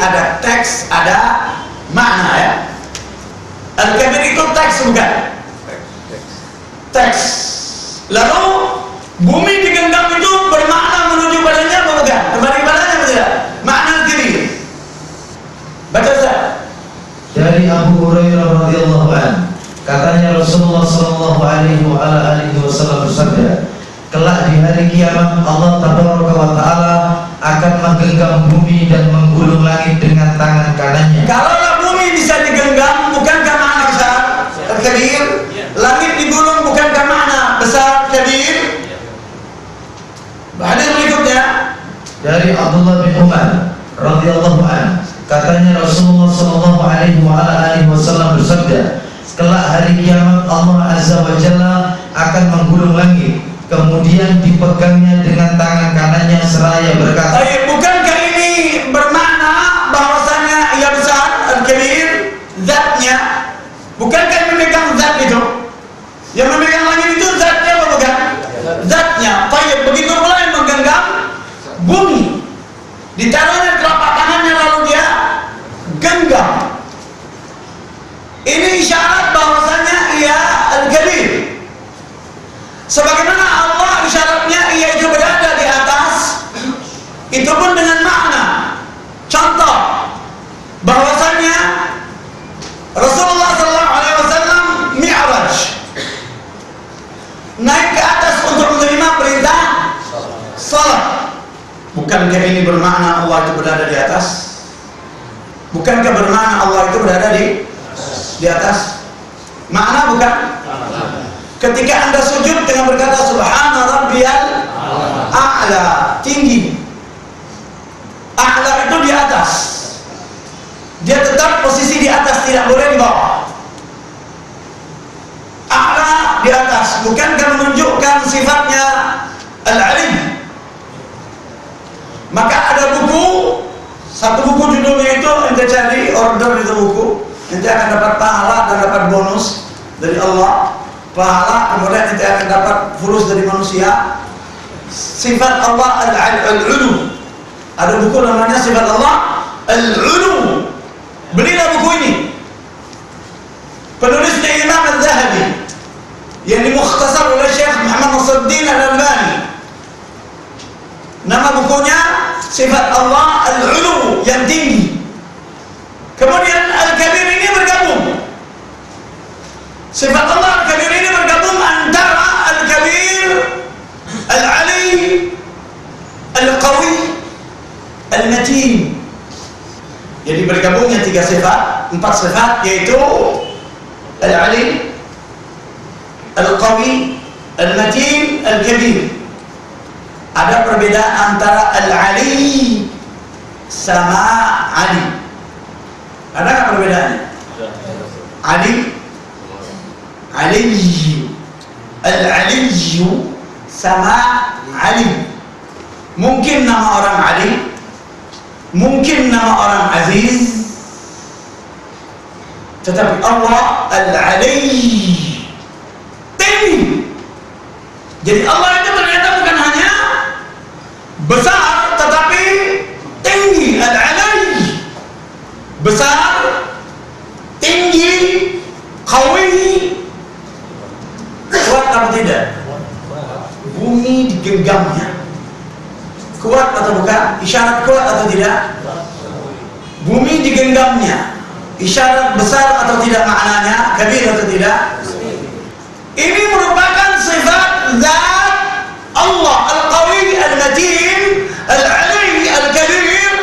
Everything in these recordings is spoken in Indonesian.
ada teks, ada makna ya. Al-kabir itu teks bukan? Teks. Lalu bumi digenggam itu bermakna menuju badannya apa bukan? Kembali badannya apa tidak? Makna al-kabir. Baca Ustaz. Dari Abu Hurairah radhiyallahu anhu, katanya Rasulullah sallallahu alaihi wasallam bersabda, kelak di hari kiamat Allah tabaraka wa taala akan menggenggam bumi dan menggulung langit dengan tangan kanannya. Kalaulah bumi bisa digenggam, bukankah makna besar? Al-kabir. Langit digulung, bukankah makna besar? Kabir. Hadis berikutnya dari Abdullah bin Umar radhiyallahu anhu, katanya Rasulullah sallallahu alaihi wasallam bersabda, kelak hari kiamat Allah azza wa jalla akan menggulung langit, kemudian dipegangnya dengan tangan kanannya seraya berkata. Bukankah ini bermakna bahwasanya ia besar, al-kabir, zatnya? Bukankah yang memegang zat itu? Yang memegang langit itu zatnya apa bukan? Zatnya. Begitu pula yang menggenggam bumi, ditaruhnya telapak tangannya lalu dia genggam. Ini isyarat bahwasanya ia al-kabir. Sebagaimana Allah isyaratnya ia itu berada di atas, itu pun dengan makna. Contoh bahwasanya Rasulullah SAW mi'raj, naik ke atas untuk menerima perintah salat. Bukankah ini bermakna Allah itu berada di atas? Bukankah bermakna Allah itu berada di atas? Makna bukan? Ketika Anda sujud dengan berkata Subhana Rabbiyal A'la, tinggi. A'la itu di atas. Dia tetap posisi di atas, tidak boleh di bawah. A'la di atas. Bukankah menunjukkan sifatnya Al-Alim? Maka ada buku, satu buku judulnya itu, ente cari order itu buku, ente akan dapat pahala dan dapat bonus dari Allah. Pahala, kemudian ente akan dapat fulus dari manusia. Sifat Allah Al-Ulu. Ada buku namanya Sifat Allah Al-Ulu. Belilah buku ini. Penulisnya Imam Al-Zahabi, yang dimukhtasar oleh Syekh Muhammad Nasruddin Al-Albani. Nama bukunya Sifat Allah Al-Ulu, yang tinggi. Kemudian Al-Kabir ini bergabung. Sifat Allah Al-Kabir ini bergabung antara Al-Kabir, Al-Ali, Al-Qawi, Al-Matin. Jadi bergabungnya 4 sifat, yaitu Al-Ali, Al-Qawi, Al-Matin, Al-Kabir. Ada perbedaan antara Al-Ali sama Ali. Ada nggak perbedaannya? Ali, Aliyu, Al-Aliyu sama Ali. Mungkin nama orang Ali, mungkin nama orang Aziz, tetapi Allah Al-Ali tinggi. Jadi Allah itu ternyata bukan hanya besar, tetapi tinggi. Al-Ali besar, tinggi, qawi. Kuat atau tidak? Bumi digenggamnya. Kuat atau bukan? Isyarat kuat atau tidak? Bumi digenggamnya. Isyarat besar atau tidak maknanya? Kabir atau tidak? Ini merupakan sifat zat Allah Al-Qawi, Al-Matin, Al-Ali, Al-Kabir.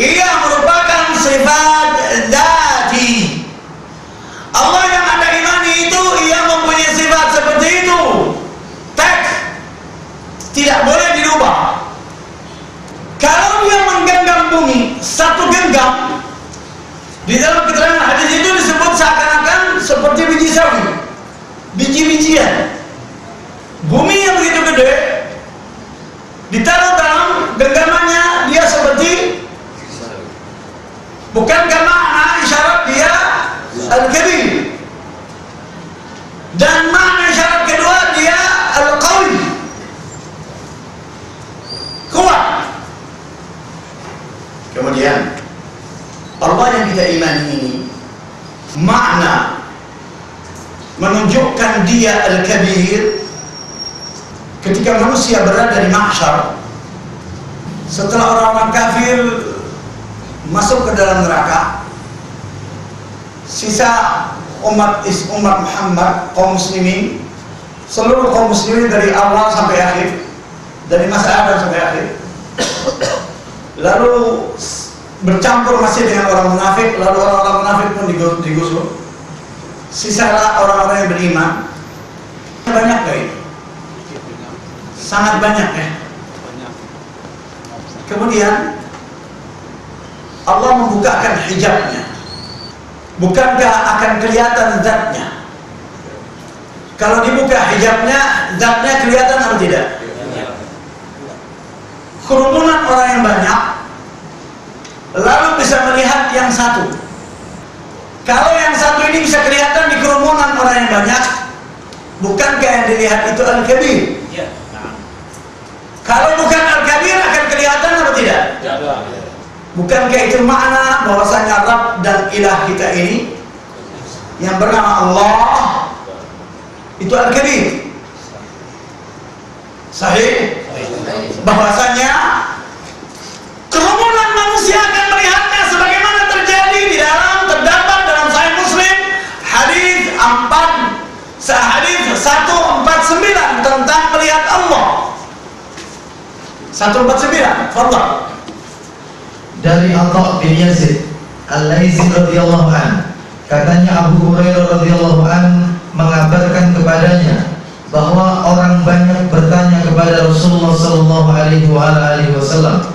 Ia merupakan sifat zati. Allah yang Anda imani itu, ia mempunyai sifat seperti itu. Tidak boleh dirubah. Kalau dia menggenggam bumi, satu genggam, di dalam keterangan hadis itu disebut seakan-akan seperti biji sawi, biji-bijian. Bumi yang begitu gede ditaruh dalam kita imani ini, makna menunjukkan dia al-kabir ketika manusia berada di mahsyar setelah orang-orang kafir masuk ke dalam neraka, sisa umat Muhammad, kaum muslimin, seluruh kaum muslimin dari awal sampai akhir, dari masa Adam sampai akhir, lalu bercampur masih dengan orang munafik, lalu orang-orang munafik pun digusur, sisalah orang-orang yang beriman. Banyak gak itu? Sangat banyak ya. Kemudian Allah membukakan hijabnya. Bukankah akan kelihatan zatnya? Kalau dibuka hijabnya, zatnya kelihatan atau tidak? Kerumunan orang yang banyak, lalu bisa melihat yang satu. Kalau yang satu ini bisa kelihatan di kerumunan orang yang banyak, bukankah yang dilihat itu al-kabir? Kalau bukan al-kabir akan kelihatan atau tidak? Bukankah itu makna bahwasanya Rabb dan ilah kita ini yang bernama Allah itu al-kabir? Sahih? Bahwasanya kerumunan manusia akan melihatnya sebagaimana terjadi di dalam, terdapat dalam Sahih Muslim hadis 149 tentang melihat Allah. 149, fadhal. Dari Atha bin Yazid Al-Laisi radhiyallahu an, katanya Abu Hurairah radhiyallahu an mengabarkan kepadanya bahwa orang banyak bertanya kepada Rasulullah sallallahu alaihi wasallam,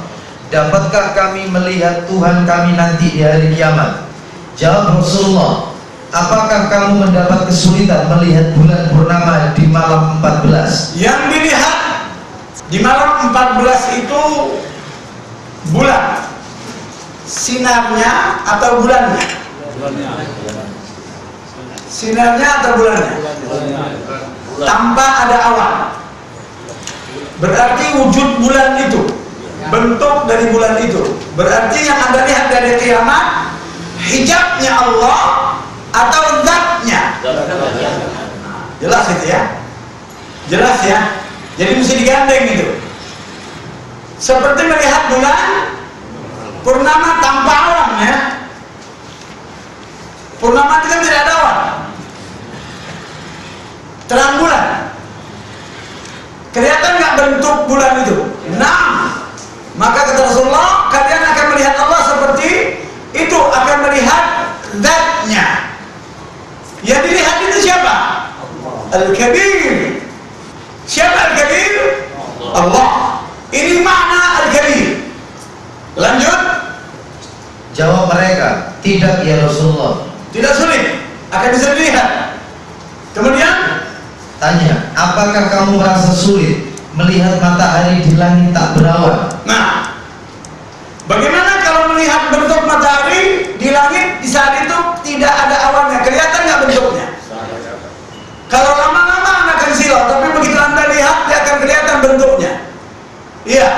dapatkah kami melihat Tuhan kami nanti di hari kiamat? Jawab Rasulullah, apakah kamu mendapat kesulitan melihat bulan purnama di malam 14? Yang dilihat di malam 14 itu bulan, sinarnya atau bulannya? Sinarnya atau bulannya? Tanpa ada awan. Berarti wujud bulan itu, bentuk dari bulan itu. Berarti yang Anda lihat dari kiamat hijabnya Allah atau zatnya? Jelas itu ya? Jelas ya? Jadi mesti digandeng itu. Seperti melihat bulan purnama tanpa awan ya. Purnama itu kan tidak ada awan, terang bulan. Kelihatan nggak bentuk bulan itu? Nah, maka kata Rasulullah, kalian akan melihat Allah seperti itu, akan melihat zatnya. Yang dilihat itu siapa? Al-Kabir. Siapa Al-Kabir? Allah. Ini makna Al-Kabir. Lanjut. Jawab mereka, tidak ya Rasulullah. Tidak sulit, akan bisa dilihat. Kemudian tanya, apakah kamu merasa sulit melihat matahari di langit tak berawan? Nah, bagaimana kalau melihat bentuk matahari di langit di saat itu tidak ada awannya? Kelihatan nggak bentuknya? Kalau lama-lama Anda akan silau, tapi begitu Anda lihat, dia akan kelihatan bentuknya. Iya.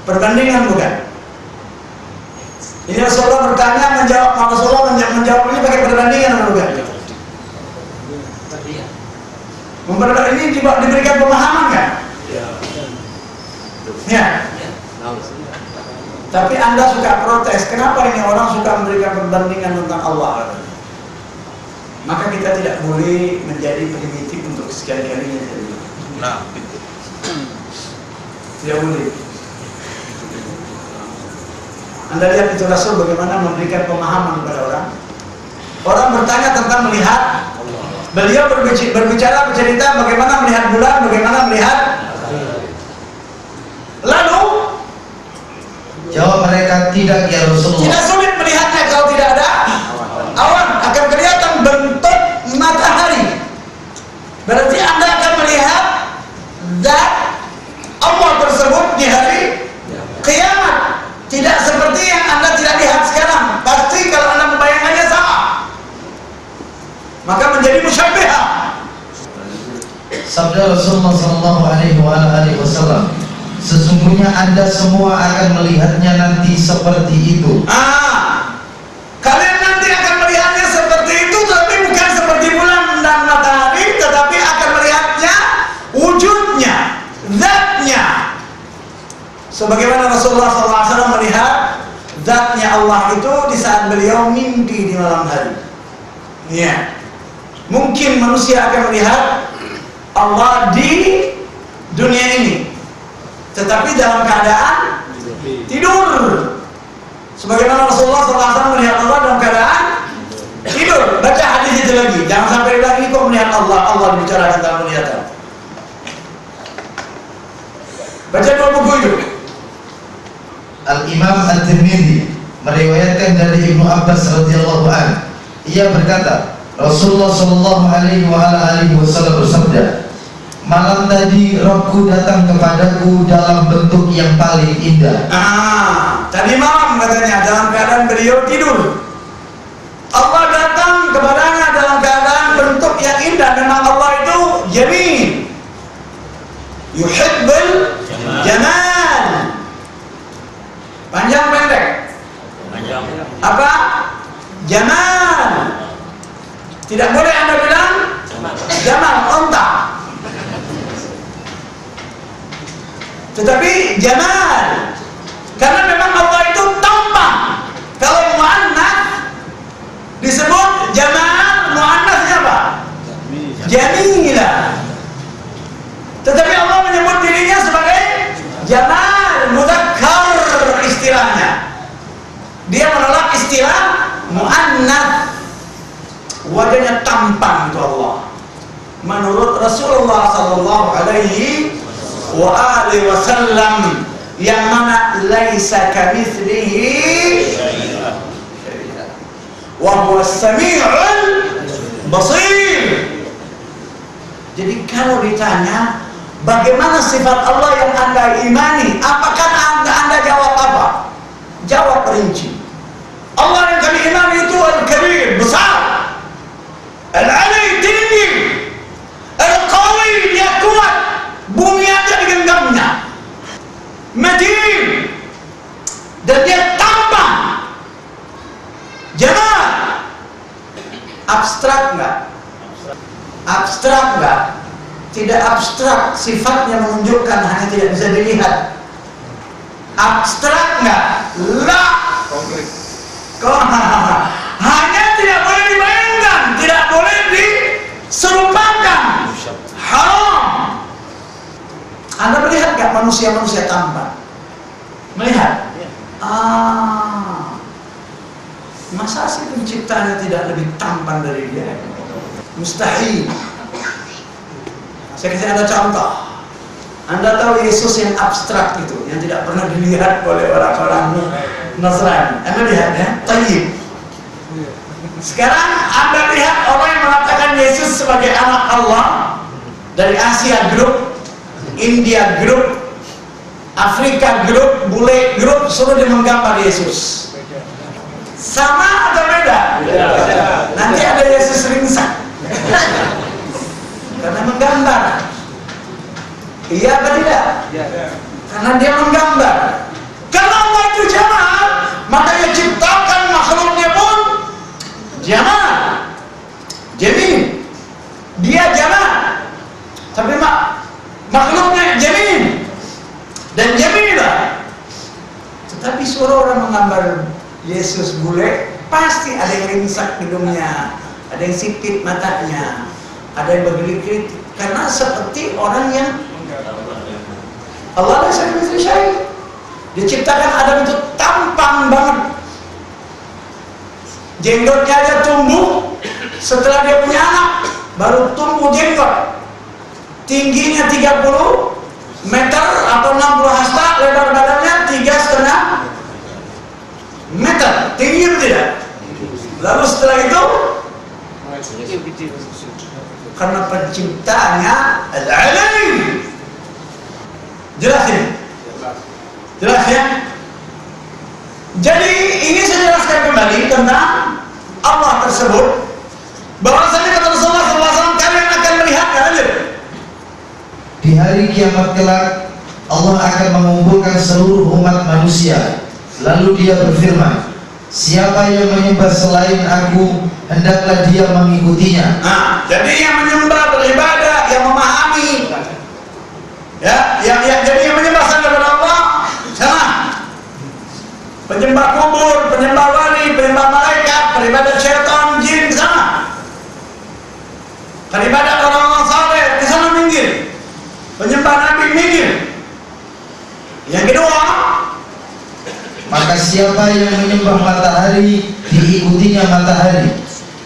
Perbandingan bukan? Ini Rasulullah bertanya, menjawab. Rasulullah menjawab ini pakai perbandingan atau bukan? Ini diberikan pemahaman kan? Ya. Tapi Anda suka protes, kenapa ini orang suka memberikan perbandingan tentang Allah? Maka kita tidak boleh menjadi primitif untuk sekali-kalinya. Nah, tidak boleh. Anda lihat itu Rasul bagaimana memberikan pemahaman kepada orang. Orang bertanya tentang melihat, beliau berbicara bercerita bagaimana melihat bulan, bagaimana melihat. Lalu jawab mereka, tidak ya Rasulullah. Tidak sulit melihatnya kalau tidak ada awan, akan kelihatan bentuk matahari. Berarti Anda akan melihat zat Allah tersebut di hari kiamat. Tidak seperti yang Anda tidak lihat sekarang. Pasti kalau Anda membayangkannya sama, maka menjadi musyabbihah. Sabda Rasulullah SAW, sesungguhnya Anda semua akan melihatnya nanti seperti itu. Sebagaimana Rasulullah SAW melihat zatnya Allah itu di saat beliau mimpi di malam hari. Ya. Mungkin manusia akan melihat Allah di dunia ini, tetapi dalam keadaan tidur. Sebagaimana Rasulullah SAW melihat Allah dalam keadaan tidur. Baca hadis itu lagi. Jangan sampai bilang ini kok melihat Allah. Allah bicara tentang penglihatan. Baca dua buku itu. Al-Imam At-Tirmidzi meriwayatkan dari Ibnu Abbas radhiyallahu anhu, ia berkata, Rasulullah sallallahu alaihi wasallam bersabda, malam tadi Rabbku datang kepadaku dalam bentuk yang paling indah. Tadi malam katanya dalam keadaan beliau tidur. Allah datang kepadanya dalam keadaan bentuk yang indah. Memang Allah itu jamil, yuhibbul jamal. Panjang pendek? Panjang. Apa? Jamal. Tidak boleh Anda bilang jamal, onta. Tetapi jamal, karena memang Allah itu tampan. Kalau muannats disebut jamal, muannatsnya apa? Jamilah. Tetapi Allah menyebut dirinya sebagai jamal, mudzakkar istilahnya. Dia menolak istilah muannats. Wajahnya tampan itu Allah. Menurut Rasulullah sallallahu alaihi wa alihi wasallam, yang mana laisa kamitslihi wa huwa as-sami'ul basir. Jadi kalau ditanya bagaimana sifat Allah yang Anda imani, apakah Anda jawab apa? Jawab rinci. Allah yang kami imani itu Al-Kabir, besar, Al-Ali, tinggi, Al-Qawi, dia kuat, bumi aja digenggamnya, Matin, dan dia tampan. Jamal. Abstrak enggak? Abstrak enggak? Tidak abstrak, sifatnya menunjukkan hanya tidak bisa dilihat. Abstrak enggak? La. Konkret. Hanya tidak boleh dibayangkan, tidak boleh diserupakan. Haram. Anda melihat enggak manusia-manusia tampan? Melihat? Masa sih penciptanya tidak lebih tampan dari dia? Mustahil. Saya kasih Anda contoh. Anda tahu Yesus yang abstrak itu, yang tidak pernah dilihat oleh orang-orang Nasrani. Anda lihat ya, tayyib. Sekarang Anda lihat orang yang mengatakan Yesus sebagai anak Allah dari Asia Group, India Group, Afrika Group, Bule Group, suruh dia menggambar Yesus. Sama atau beda? Nanti ada Yesus ringsek karena menggambar. Iya apa tidak? Karena dia menggambar. Karena Allah itu jamal, makanya ciptakan makhluknya pun jamal, jamil. Dia jamal, tapi makhluknya jamil dan jamilah. Tetapi suruh orang menggambar Yesus bule, pasti ada yang ringsak hidungnya, ada yang sipit matanya, ada yang bergelik-gelik, karena seperti orang yang Allah SWT diciptakan Adam itu tampan banget, jenggotnya aja tumbuh setelah dia punya anak, baru tumbuh jenggot, tingginya 30 meter atau 60 hasta, lebar badannya 3,5 meter, tinggi itu tidak? Lalu setelah itu karena penciptanya Al-Ali. Jelas ini? Jelas ya? Jadi ini saya jelaskan kembali tentang Allah tersebut, bahwasanya kata Rasulullah SAW, kalian akan melihatnya aja. Di hari kiamat kelak, Allah akan mengumpulkan seluruh umat manusia. Lalu dia berfirman, siapa yang menyembah selain aku, hendaklah dia mengikutinya. Jadi yang menyembah, beribadah, yang memahami, ya, jadi yang menyembah selain daripada Allah, Penyembah Nabi minggir. Yang kedua, maka siapa yang menyembah matahari diikutinya matahari,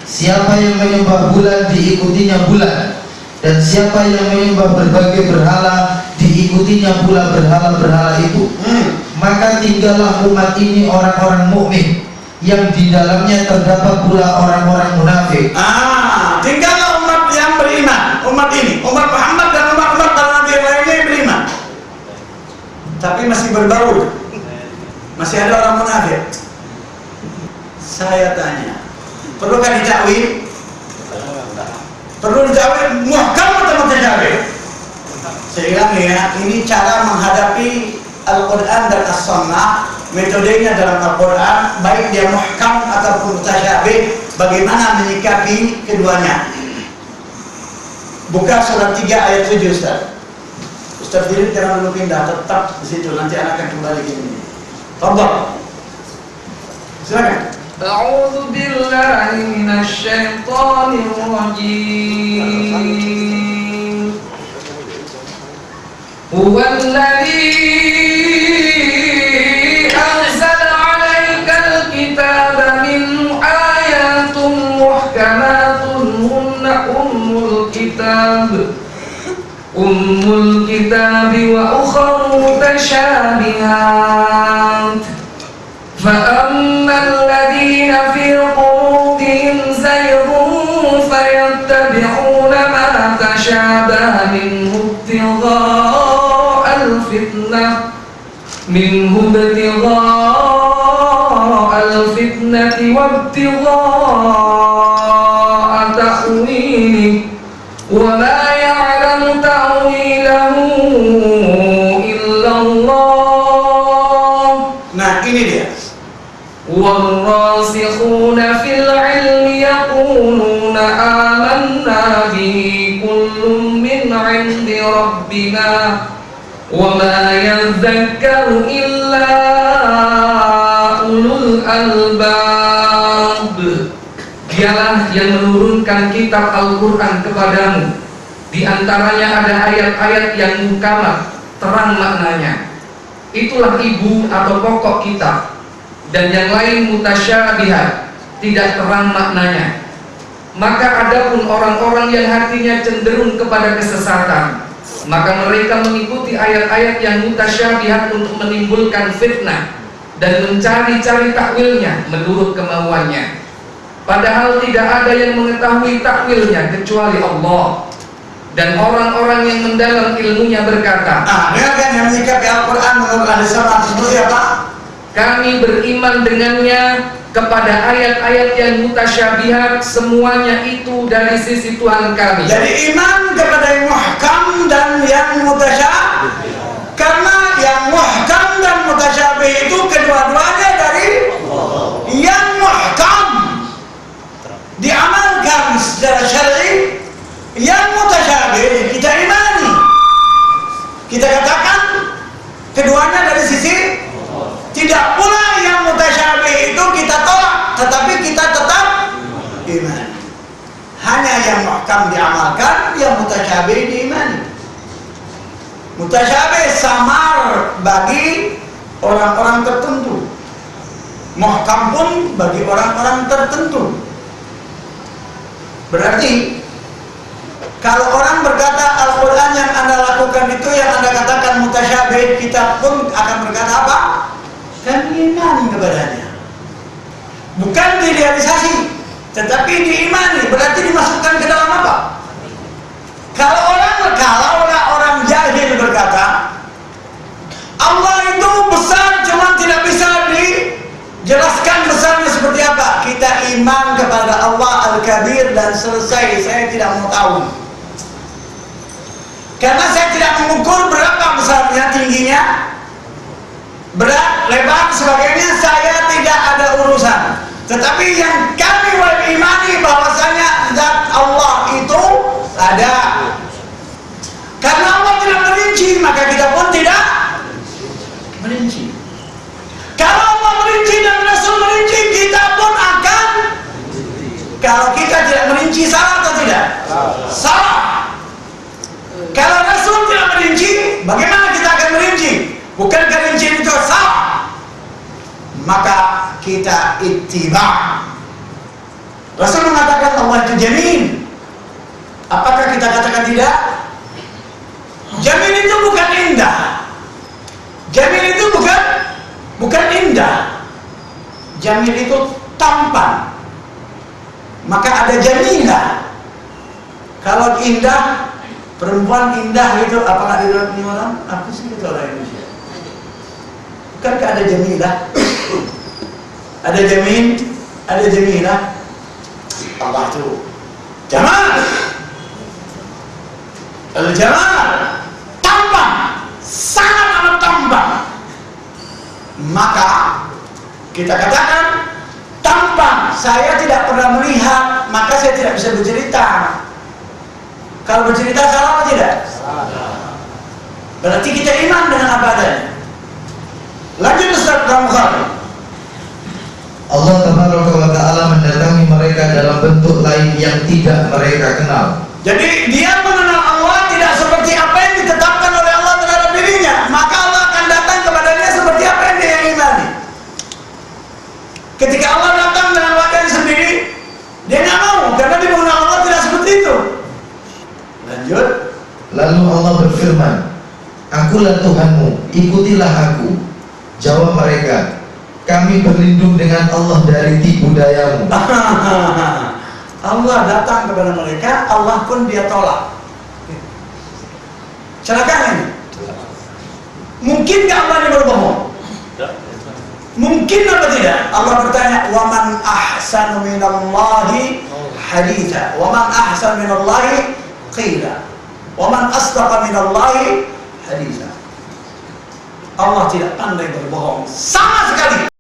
siapa yang menyembah bulan diikutinya bulan, dan siapa yang menyembah berbagai berhala diikutinya pula berhala-berhala itu. Maka tinggallah umat ini orang-orang mukmin yang di dalamnya terdapat pula orang-orang munafik. Tinggallah umat yang beriman, umat ini, umat Muhammad dan umat-umat para nabi yang lainnya yang beriman, tapi masih berbaur, masih ada orang munafik. Saya tanya, perlukah ditakwil? Perlu ditakwil muhkam atau mutasyabih? Saya bilang ya, ini cara menghadapi Al-Quran dan As-Sunnah. Metodenya dalam Al-Quran, baik dia muhkam ataupun mutasyabih, bagaimana menyikapi keduanya. Buka surat 3 ayat 7, Ustaz. Ustaz diri jangan dulu pindah, tetap di situ, nanti anak akan kembali ke sini. Tolong. Silakan. A'udzu billahi minasyaitonir rajim. Huwallazi anzala 'alaikal kitaba minhu ayatun muhkamatun hunna ummul kitabi wa ukhra mutasyabihat. فَأَمَّا الَّذِينَ فِي قُلُوبِهِمْ زَيْغٌ فَيَتَّبِعُونَ مَا تَشَابَهَ مِنْهُ ابْتِغَاءَ الْفِتْنَةِ وَابْتِغَاءَ تَأْوِيلِهِ وَمَا يَعْلَمُ تَأْوِيلَهُ إِلَّا اللَّهُ. Nah, ini dia. وَالرَّاسِخُونَ فِي الْعِلْمِ يَقُولُونَ آمَنَّا بِهِ كُلٌّ مِّنْ عِندِ رَبِّنَا وَمَا يَذَّكَّرُ إِلَّا أُولُو الْأَلْبَابِ. Dialah yang menurunkan kitab Al-Quran kepadamu. Di antaranya ada ayat-ayat yang muhkamat, terang maknanya. Itulah ibu atau pokok kitab. Dan yang lain mutasyabihat, tidak terang maknanya. Maka adapun orang-orang yang hatinya cenderung kepada kesesatan, maka mereka mengikuti ayat-ayat yang mutasyabihat untuk menimbulkan fitnah dan mencari-cari takwilnya menurut kemauannya. Padahal tidak ada yang mengetahui takwilnya kecuali Allah. Dan orang-orang yang mendalam ilmunya berkata, dengarkan yang menyikapi Al-Quran menurut ahli sunnah seperti apa? Kami beriman dengannya kepada ayat-ayat yang mutasyabihat, semuanya itu dari sisi Tuhan kami. Jadi iman kepada yang muhkam dan yang mutasyabih. Karena yang muhkam dan mutasyabih itu kedua-duanya dari yang muhkam diamalkan secara syar'i, yang mutasyabih kita imani. Kita katakan keduanya dari sisi. Tidak pula yang mutasyabih itu kita tolak, tetapi kita tetap iman. Hanya yang muhkam diamalkan, yang mutasyabih diimani. Mutasyabih samar bagi orang-orang tertentu, muhkam pun bagi orang-orang tertentu. Berarti kalau orang berkata Al-Quran yang Anda lakukan itu yang Anda katakan mutasyabih, kita pun akan berkata apa? Kami imani kepadanya. Bukan direalisasi, tetapi diimani. Berarti dimasukkan ke dalam apa? Kalau orang jahil berkata Allah itu besar, cuma tidak bisa dijelaskan besarnya seperti apa. Kita iman kepada Allah Al-Kabir dan selesai. Saya tidak mau tahu, karena saya tidak mengukur berapa besarnya, tingginya, berat, lebar, sebagainya. Saya tidak ada urusan. Tetapi yang kami wajib imani bahwasanya zat Allah itu ada. Karena Allah tidak merinci, maka kita pun tidak merinci. Kalau Allah merinci dan Rasul merinci, kita pun akan. Kalau kita tidak merinci, salah atau tidak? Salah. Kalau Rasul tidak merinci, bagaimana kita akan merinci? Bukankah rincian itu salah? Maka kita ittiba. Rasul mengatakan Allah itu jamin. Apakah kita katakan tidak? Jamin itu bukan indah. Jamin itu bukan indah. Jamin itu tampan. Maka ada jamilah. Kalau indah, perempuan indah itu apakah di orang? Apa sih itu orang Indonesia? Bukankah ada jamilah? Ada jamin, ada jamilah. Allah itu jamal. Al-jamal, tampan, sangat amat tampan. Maka kita katakan tampan, saya tidak pernah melihat, maka saya tidak bisa bercerita. Kalau bercerita salah atau tidak? Berarti kita iman dengan apa adanya. Lanjut Ustaz Ramkhari. Allah Tabaraka wa Ta'ala mendatangi mereka dalam bentuk lain yang tidak mereka kenal. Jadi dia mengenal Allah tidak seperti apa yang ditetapkan oleh Allah terhadap dirinya, maka Allah akan datang kepadanya seperti apa yang dia imani. Ketika Allah datang dengan wajahnya sendiri, dia nggak mau karena dia mengenal Allah tidak seperti itu. Lanjut. Lalu Allah berfirman, Akulah Tuhanmu, ikutilah aku. Jawab mereka, kami berlindung dengan Allah dari tipu dayamu. Allah datang kepada mereka, Allah pun dia tolak. Celaka ini. Mungkin nggak Allah ini berbohong? Mungkin apa tidak? Allah bertanya, "Waman ahsanu minallahi haditha, waman ahsanu minallahi qila, waman asdaqa minallahi haditha." Allah tidak pandai berbohong sama sekali.